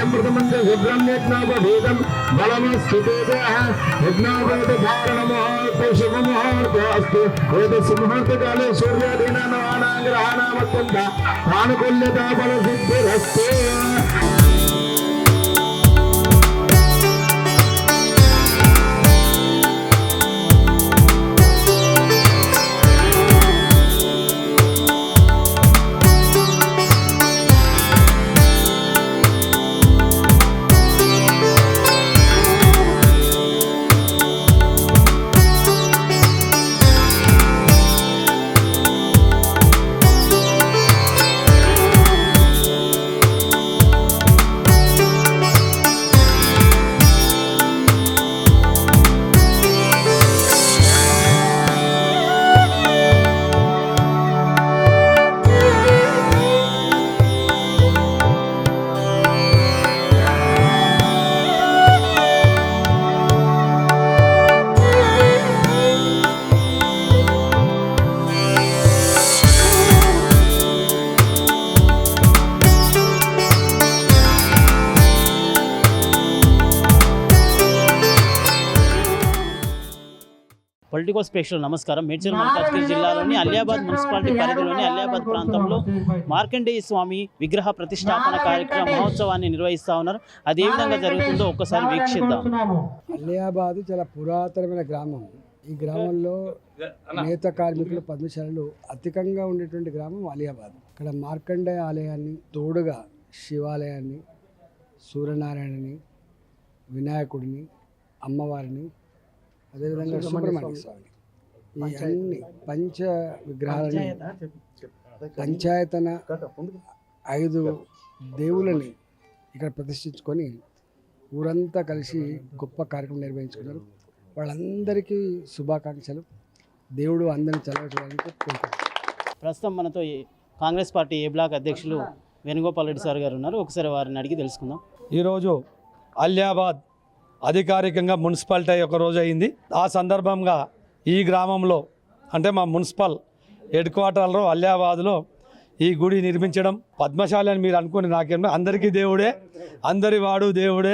अमृतमंत्र सुब्रह्मण्यज्ञापभेदं बलमस्थितेभ्यः यज्ञोपवीतधारणमुहूर्ते शुभमुहूर्तोऽस्तु एतस्य मुहूर्तकाले सूर्यादीनां नवानां ग्रहाणाम् अत्यन्त आनुकूल्यता फलसिद्धिरस्तु। Political special నమస్కారం. మేడ్చల్ మల్కాజ్గిరి జిల్లాలోని అలియాబాద్ మున్సిపాలిటీ పరిధిలోని అలియాబాద్ ప్రాంతంలో మార్కండేయ స్వామి విగ్రహ ప్రతిష్టాపన కార్యక్రమ మహోత్సవాన్ని నిర్వహిస్తూ ఉన్నారు. అది ఏ విధంగా జరుగుతుందో ఒక్కసారి వీక్షిద్దాం. అలియాబాద్ చాలా పురాతనమైన గ్రామం. ఈ గ్రామంలో నేత కార్మికులు పద్మశాలలు అధికంగా ఉండేటువంటి గ్రామం అలియాబాద్. ఇక్కడ మార్కండేయ ఆలయాన్ని తోడుగా శివాలయాన్ని, సూర్యనారాయణని, వినాయకుడిని, అమ్మవారిని, అదేవిధంగా సుబ్రహ్మణ్య స్వామి, ఈ అన్ని పంచ విగ్రహాలని పంచాయతన 5 దేవులని ఇక్కడ ప్రతిష్ఠించుకొని ఊరంతా కలిసి గొప్ప కార్యక్రమం నిర్వహించుకున్నారు. వాళ్ళందరికీ శుభాకాంక్షలు. దేవుడు అందరిని చల్లవాలని కోరుకుంటున్నారు. ప్రస్తుతం మనతో కాంగ్రెస్ పార్టీ ఏ బ్లాక్ అధ్యక్షులు వేణుగోపాల్ రెడ్డి సార్ గారు ఉన్నారు. ఒకసారి వారిని అడిగి తెలుసుకుందాం. ఈరోజు అలియాబాద్ అధికారికంగా మున్సిపాలిటీ ఒక రోజు అయింది. ఆ సందర్భంగా ఈ గ్రామంలో అంటే మా మున్సిపల్ హెడ్ క్వార్టర్లో అలియాబాద్లో ఈ గుడి నిర్మించడం పద్మశాలి అని మీరు అనుకుని నాకేమో అందరికీ దేవుడే, అందరి వాడు దేవుడే.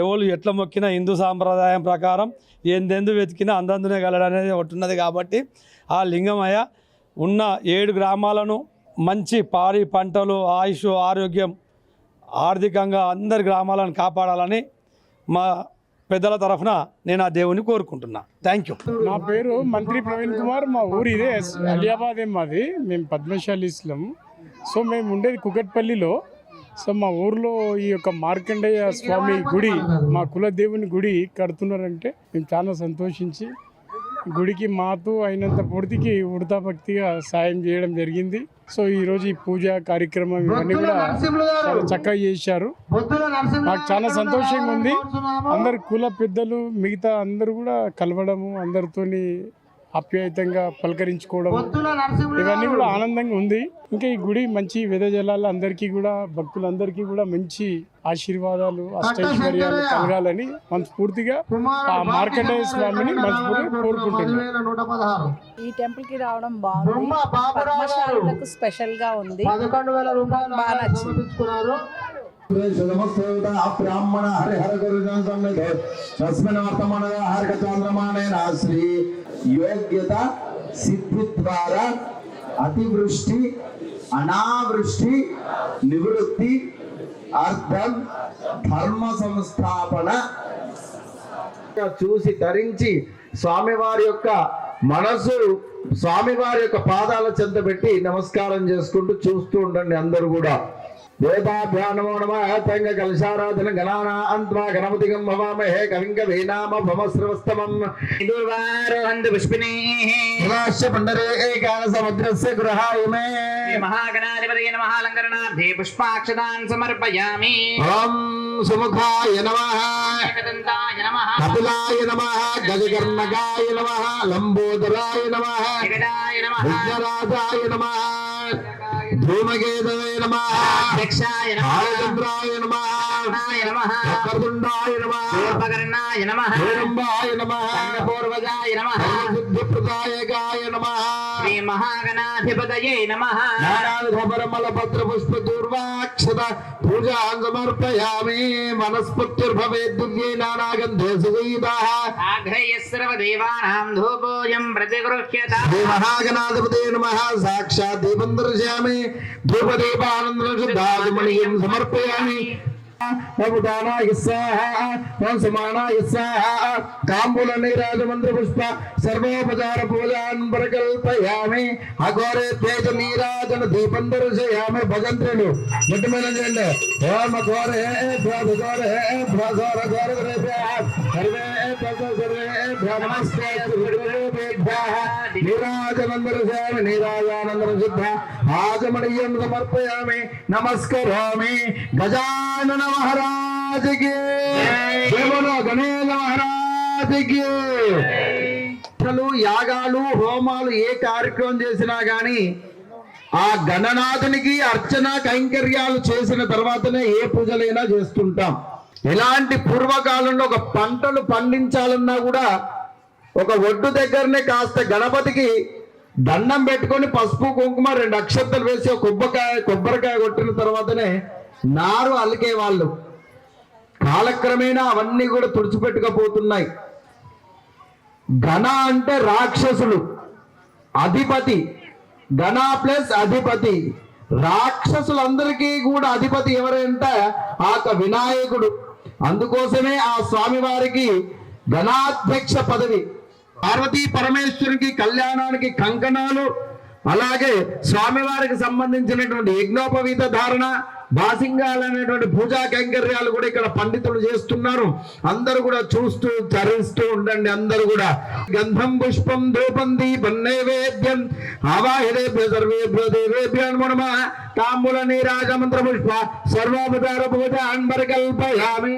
ఎవరు ఎట్లా మొక్కినా హిందూ సాంప్రదాయం ప్రకారం ఎందెందు వెతికినా అందందునే గలడనేది ఒకటి ఉన్నది. కాబట్టి ఆ లింగమయ్య ఉన్న 7 గ్రామాలను మంచి పాడి పంటలు, ఆయుష్, ఆరోగ్యం, ఆర్థికంగా అందరి గ్రామాలను కాపాడాలని మా పెద్దల తరఫున నేను ఆ దేవుని కోరుకుంటున్నా. Thank you. నా పేరు మంత్రి ప్రవీణ్ కుమార్. మా ఊరు ఇదే అలియాబాద్. మాది మేము పద్మశాలీస్లం. సో మేము ఉండేది కుకట్పల్లిలో. సో మా ఊర్లో ఈ యొక్క మార్కండేయ స్వామి గుడి, మా కులదేవుని గుడి కడుతున్నారంటే మేము చాలా సంతోషించి గుడికి మాతో అయినంత పూర్తికి ఉడతా భక్తిగా సాయం చేయడం జరిగింది. సో ఈరోజు ఈ పూజ కార్యక్రమం ఇవన్నీ కూడా చాలా చక్కగా చేశారు. నాకు చాలా సంతోషంగా ఉంది. అందరు కుల పెద్దలు మిగతా అందరూ కూడా కలవడము, అందరితోని ఆప్యాయతంగా పలకరించుకోవడం, ఇవన్నీ కూడా ఆనందంగా ఉంది. ఇంకా ఈ గుడి మంచి వెదజల్లాలు అందరికీ కూడా, భక్తులందరికీ కూడా మంచి ఆశీర్వాదాలు, అష్టైశ్వర్యాలు కలగాలని మనస్ఫూర్తిగా ఆ మార్కండేయ స్వామిని మనస్ఫూర్తిగా కోరుకుంటున్నాను. ఈ టెంపుల్ కి రావడం బాగుంది. పద్మశాలులకు స్పెషల్ గా ఉంది. బాగా నచ్చింది. బ్రాహ్మణ హరిహర గురుజన సన్నిధి తస్మిన్ వర్తమాన హరిక చంద్రమానేన శ్రీ యోగ్యత సిద్ధి ద్వారా అతివృష్టి అనావృష్టి నివృత్తి అర్థం ధర్మ సంస్థాపన చూసి ధరించి స్వామివారి యొక్క మనసు స్వామివారి యొక్క పాదాల చెంత పెట్టి నమస్కారం చేసుకుంటూ చూస్తూ ఉండండి అందరూ కూడా. దేవాభ్యో నమో నమః. తంగ కలశారాధన గణానాన్త్వా గణపతిగం భవామహే కవిం కవీనామ భవస్రవస్తమం దుర్వారోహంతు పుష్పినీః రాష్ట్ర పండరే కాల సముద్రస్య గృహాయమే మహాగణాధిపతయే నమః. అలంకరణార్థే పుష్పాక్షతాన్ సమర్పయామి. ఓం సుముఖాయ నమః, ఏకదంతాయ నమః, కపిలాయ నమః, గజకర్ణకాయ నమః, లంబోదరాయ నమః, వికటాయ నమః, విఘ్నరాజాయ నమః, ధూమకేతవే నమః, అధ్యక్షాయ నమః, ఆనంద్రాయ నమః, కర్ణాయ నమః, వక్రతుండాయ నమః, శూర్పకర్ణాయ నమః, హేరంబాయ నమః, పూర్వజాయ నమః, సిద్ధిప్రదాయకాయ నమః, శ్రీ महागणाधिपतये नमः नानाविधपरमल पत्र पुष्प दूर्वाक्षत पूजां समर्पयामि वनस्पतिर्भवेत् दिव्ये नानागन्धे सुगन्धाः आघ्रयः सर्वदेवानां धूपोऽयं प्रतिगृह्यता श्री महागणाधिपते नमः साक्षात् दीपं दर्शयामि धूपदीपानन्दं शुद्धागमनीयं समर्पयामि नवदानाय स्वाहा नवसमानाय स्वाहा ताम्बूल नीराजमंत्र पुष्प सर्वोपचार पूजान् प्रकल्पयामि अघोरे तेज नीराजन दीपं दर्शयामि भजन्त्रेणु गट्टिमेलं చేయండి ఓం అఘోరే భగోరే భగోర గోరేభ్యః సర్వేభ్యః నమస్తే గురుదేవేభ్యః నీరాజనం దర్శయామి నీరాజానందం శుద్ధ ఆగమనీయం సమర్పయామి నమస్కరోమి గజానన महाराज के जय बोलो गणेश महाराज के అసలు యాగాలు హోమాలు ఏ కార్యక్రమం చేసినా గాని ఆ గణనాథునికి అర్చన కైంకర్యాలు చేసిన తర్వాతనే ఏ పూజలైనా చేస్తుంటాం. ఇలాంటి పూర్వకాలంలో ఒక పంటలు పండించాలన్నా కూడా ఒక ఒడ్డు దగ్గరనే కాస్త గణపతికి దండం పెట్టుకొని పసుపు కుంకుమ 2 అక్షంతలు వేసి కొబ్బరికాయ కొట్టిన తర్వాతనే నారు అలికే వాళ్ళు. కాలక్రమేణా అవన్నీ కూడా తుడిచిపెట్టుకపోతున్నాయి. గణ అంటే రాక్షసులు, అధిపతి, గణ ప్లస్ అధిపతి. రాక్షసులందరికీ కూడా అధిపతి ఎవరంటే ఆ వినాయకుడు. అందుకోసమే ఆ స్వామి వారికి గణాధ్యక్ష పదవి. పార్వతీ పరమేశ్వరునికి కళ్యాణానికి కంకణాలు, అలాగే స్వామివారికి సంబంధించినటువంటి యజ్ఞోపవీత ధారణ, బాసింగాలు అనేటువంటి పూజా కైంకర్యాలు కూడా ఇక్కడ పండితులు చేస్తున్నారు. అందరూ కూడా చూస్తూ చరిస్తూ ఉండండి. అందరూ కూడా గంధం పుష్పం ధూపం దీపం నైవేద్యం ఆవాహిదేభ్య సర్వేభ్యో దేవేభ్యో నమః తాంబూల నీరాజమంత్ర పుష్ప సర్వోపచార పూజ అన్వరకల్పయామి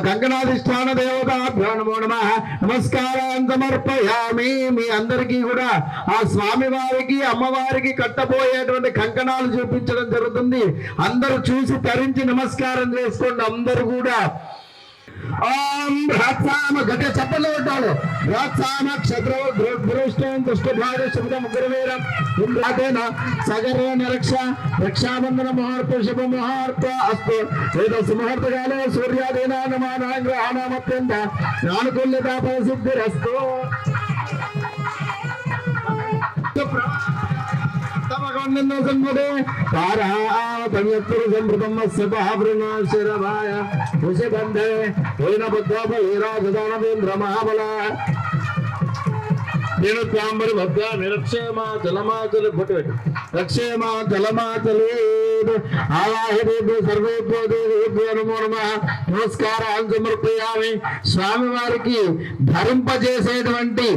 కంకణాధిష్టాన దేవతాభ్యో నమో నమః నమస్కారాన్ని సమర్పయామి. మీ అందరికీ కూడా ఆ స్వామి వారికి అమ్మవారికి కట్టబోయేటువంటి కంకణాలు చూపించడం జరుగుతుంది. అందరూ చూసి తరించి నమస్కారం చేసుకోండి. అందరూ కూడా ఓం భ్రాత్సామ గట్టిగా చప్పట్లు కొట్టాలి. భ్రాత్సామ క్షత్రవ దృష్టం దుష్టభాగ శబ్దం గురువీరం ఇంద్రాదేన సగర్వ రక్ష రక్షాబంధన ముహూర్త శుభ ముహూర్త అస్తు ఏదస్ ముహూర్తకాలే సూర్యాదీనా నమానాగ్రహణమత్యంత అనుకూల్యత సిద్ధిరస్తు. నమస్కారాలు సమర్పయామి. స్వామివారికి ధరింపజేసేటువంటి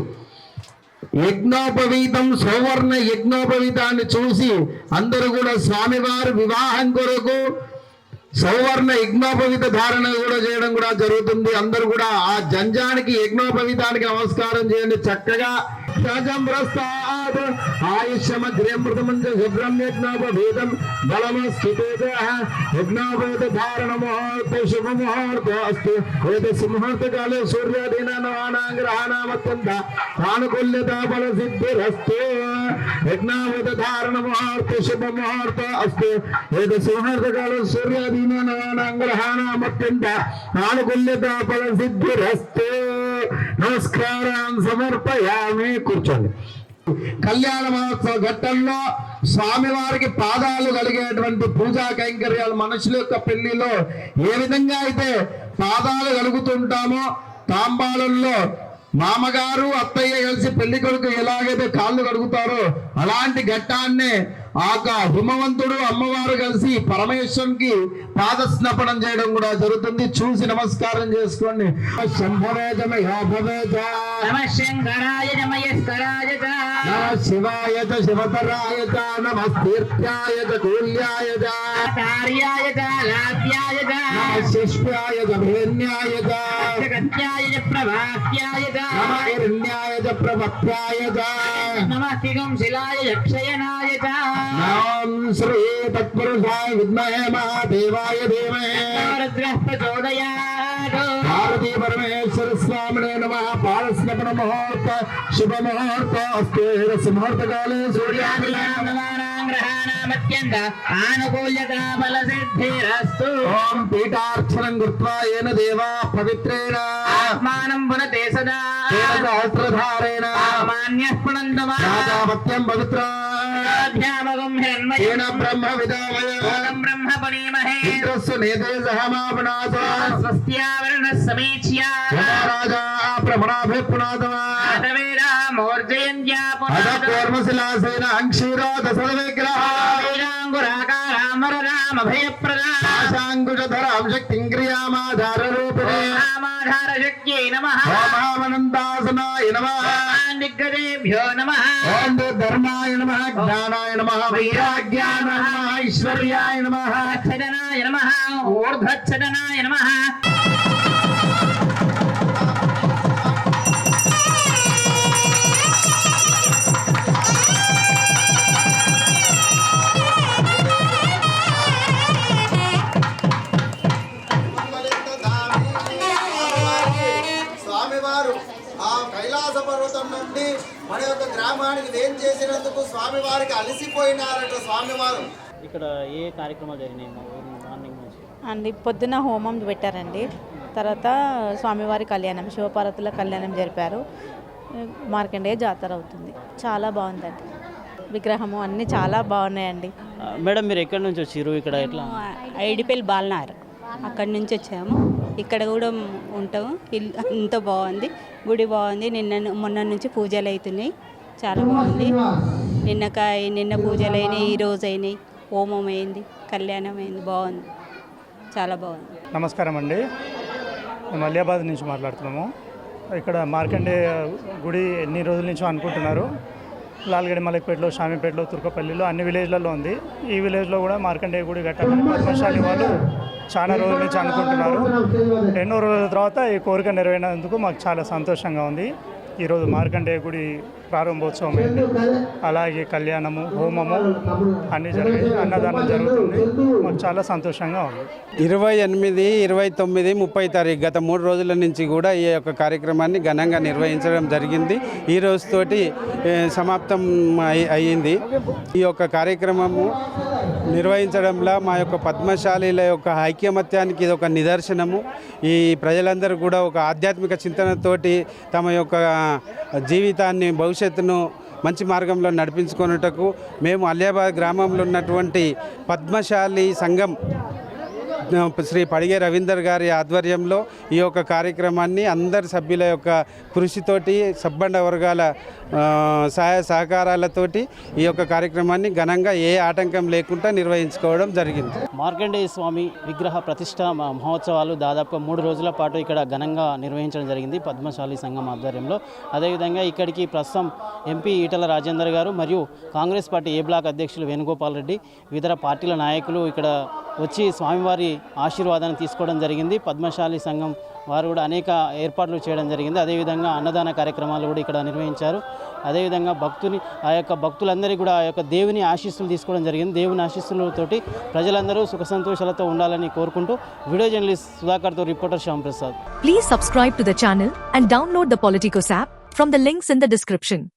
యజ్ఞోపవీతం సౌవర్ణ యజ్ఞోపవీతాన్ని చూసి అందరూ కూడా స్వామివారి వివాహం కొరకు సౌవర్ణ యజ్ఞోపవీత ధారణ కూడా చేయడం కూడా జరుగుతుంది. అందరూ కూడా ఆ జంజానికి యజ్ఞోపవీతానికి నమస్కారం చేయండి. చక్కగా ఆయుష్యమగ్రేమృతమంచ శుభ్రం యజ్ఞోపవీతం బలమస్థితేజోపవీత ధారణ ముహూర్త శుభ ముహూర్త అస్తు ఏతస్సు ముహూర్తకాలే సూర్యాదీనానాగ్రహణమత్యంత ఆనుకూల్యత బల సిద్ధిరస్తు. యజ్ఞోపవీత ధారణ ముహూర్త శుభ ముహూర్త అస్తు ఏతస్సు ముహూర్తకాలే సూర్యాదీనానాగ్రహణమత్యంత ఆనుకూల్యత బల సిద్ధిరస్తు. నమస్కారం సమర్పయామి. కూర్చోండి. కళ్యాణ మహోత్సవ ఘట్టంలో స్వామివారికి పాదాలు కలిగేటువంటి పూజా కైంకర్యాలు మనుషుల యొక్క పెళ్లిలో ఏ విధంగా అయితే పాదాలు కలుగుతుంటామో, తాంబాలంలో మామగారు అత్తయ్య కలిసి పెళ్లి కొడుకు ఎలాగైతే కాళ్ళు కడుగుతారో అలాంటి ఘట్టాన్నే ఆ హిమవంతుడు అమ్మవారు కలిసి పరమేశ్వరునికి పాదస్నపనం చేయడం కూడా జరుగుతుంది. చూసి నమస్కారం చేసుకోండి. శివాయ శివతరాయ నమస్తీర్థ్యాయ కూల్యాయ శిష్యాయ భేన్యాయ ప్రభాత్యాయ హిరణ్యాయ ప్రమత్యాయ శిలాయ యక్షయనాయ నాం శ్రీ తత్పురుషాయ విద్మహే మహాదేవాయ ధీమహి రుద్రః ప్రచోదయాత్. పార్వతీ పరమేశ్వర స్వామినే నమః. పాదస్నపన ముహూర్త శుభముహూర్తోస్తు సుముహూర్తకాలే గ్రహాణమత్యంత ఆనుకూల్యతా బల సిద్ధిరస్తు. ఓం పీఠార్చనం కృత్వా ఏన దేవా పవిత్రేణ ఆత్మానం పునతే సదా సహస్రధారేణ మాన్యః పునంతు రాజాపత్యం పవిత్రా ధ్యామగం హిరణ్మయం ఏన బ్రహ్మ విదామయ బ్రహ్మ పునీమహే. ఇంద్రస్సు నేతే సహమాపనాథ స్వస్త్యావరణః సమీచ్య రాజా ప్రమణాభిపునాథమా మూర్జయంత్యా అద కూర్మశిలాసేన అంక్షీరోధ సర్వవిగ్రహ రామభయప్రదా ఆశాంకుశధరాం శక్తిం క్రియామాధార రూపిణే రామాధారశక్త్యై నమః. ఓమావనందాసనాయ నమః దిగ్గజేభ్యో నమః. ఓం ధర్మాయ నమః జ్ఞానాయ నమః వైరాగ్యాయ నమః ఐశ్వర్యాయ నమః ఛదనాయ నమః. ఊర్ధ్వఛదనాయ నమః. స్వామివారు ఆ కైలాస పర్వతం నుండి మన యొక్క గ్రామానికి వేం చేసినందుకు స్వామివారికి అలసిపోయినారట స్వామివారు. ఇక్కడ ఏ కార్యక్రమాలు జరిగినాయి మా ఊరు మార్నింగ్ నుంచి? అండి పొద్దున హోమం పెట్టారండి. తర్వాత స్వామివారి కళ్యాణం, శివపార్వతుల కళ్యాణం జరిపారు. మార్కండేయ జాతర అవుతుంది. చాలా బాగుందండి. విగ్రహము అన్నీ చాలా బాగున్నాయండి. మేడం మీరు ఎక్కడి నుంచి వచ్చారు? ఇక్కడ ఎట్లా? ఐడిపల్లి బాలనార్ అక్కడి నుంచి వచ్చాము. ఇక్కడ కూడా ఉంటాము. ఇల్లు అంత బాగుంది, గుడి బాగుంది. మొన్న నుంచి పూజలు అవుతున్నాయి, చాలా బాగుంది. నిన్న పూజలు అయినాయి, ఈరోజు అయినాయి, హోమం అయింది, కళ్యాణం అయింది, బాగుంది, చాలా బాగుంది. నమస్కారం అండి, మేము అలియాబాద్ నుంచి మాట్లాడుతున్నాము. ఇక్కడ మార్కండేయ గుడి ఎన్ని రోజుల నుంచో అనుకుంటున్నారు. లాల్గడి మలక్పేటలో, షామీపేటలో, తుర్కపల్లిలో అన్ని విలేజ్లలో ఉంది. ఈ విలేజ్లో కూడా మార్కండేయ గుడి కట్టాలని పద్మశాలి వాళ్ళు చాలా రోజుల నుంచి అనుకుంటున్నారు. ఎన్నో రోజుల తర్వాత ఈ కోరిక నెరవేరినందుకు మాకు చాలా సంతోషంగా ఉంది. ఈరోజు మార్కండేయ గుడి ప్రారంభోత్సవం అయింది. అలాగే కళ్యాణము, హోమము అన్నీ జరిగాయి, అన్నదానం జరుగుతుంది. మాకు చాలా సంతోషంగా ఉంది. 28, 29, 30 తారీఖు గత 3 రోజుల నుంచి కూడా ఈ యొక్క కార్యక్రమాన్ని ఘనంగా నిర్వహించడం జరిగింది. ఈ రోజుతోటి సమాప్తం అయ్యింది. ఈ యొక్క కార్యక్రమము నిర్వహించడంలో మా యొక్క పద్మశాలీల యొక్క ఐక్యమత్యానికి ఇది ఒక నిదర్శనము. ఈ ప్రజలందరూ కూడా ఒక ఆధ్యాత్మిక చింతనతోటి తమ యొక్క జీవితాన్ని, భవిష్యత్తును మంచి మార్గంలో నడిపించుకొనుటకు మేము అలియాబాద్ గ్రామంలో ఉన్నటువంటి పద్మశాలి సంఘం శ్రీ పడిగే రవీందర్ గారి ఆధ్వర్యంలో ఈ యొక్క కార్యక్రమాన్ని అందరి సభ్యుల యొక్క కృషితోటి, సబ్బండ వర్గాల సహాయ సహకారాలతోటి ఈ యొక్క కార్యక్రమాన్ని ఘనంగా ఏ ఆటంకం లేకుండా నిర్వహించుకోవడం జరిగింది. మార్కండేయ స్వామి విగ్రహ ప్రతిష్ట మహోత్సవాలు దాదాపుగా 3 రోజుల పాటు ఇక్కడ ఘనంగా నిర్వహించడం జరిగింది పద్మశాలి సంఘం ఆధ్వర్యంలో. అదేవిధంగా ఇక్కడికి ప్రస్తుతం ఎంపీ ఈటల రాజేందర్ గారు మరియు కాంగ్రెస్ పార్టీ ఏ బ్లాక్ అధ్యక్షులు వేణుగోపాల్ రెడ్డి, ఇతర పార్టీల నాయకులు ఇక్కడ వచ్చి స్వామివారి ఆశీర్వాదాన్ని తీసుకోవడం జరిగింది. పద్మశాలి సంఘం వారు కూడా అనేక ఏర్పాట్లు చేయడం జరిగింది. అదేవిధంగా అన్నదాన కార్యక్రమాలు కూడా ఇక్కడ నిర్వహించారు. అదేవిధంగా ఆ యొక్క భక్తులందరికీ కూడా ఆ యొక్క దేవుని ఆశీస్సులు తీసుకోవడం జరిగింది. దేవుని ఆశీస్సులతోటి ప్రజలందరూ సుఖ సంతోషాలతో ఉండాలని కోరుకుంటూ వీడియో జర్నలిస్ట్ సుధాకర్తో reporter Shyam Prasad. Please subscribe to the channel and download the Politicos app from the links in the description.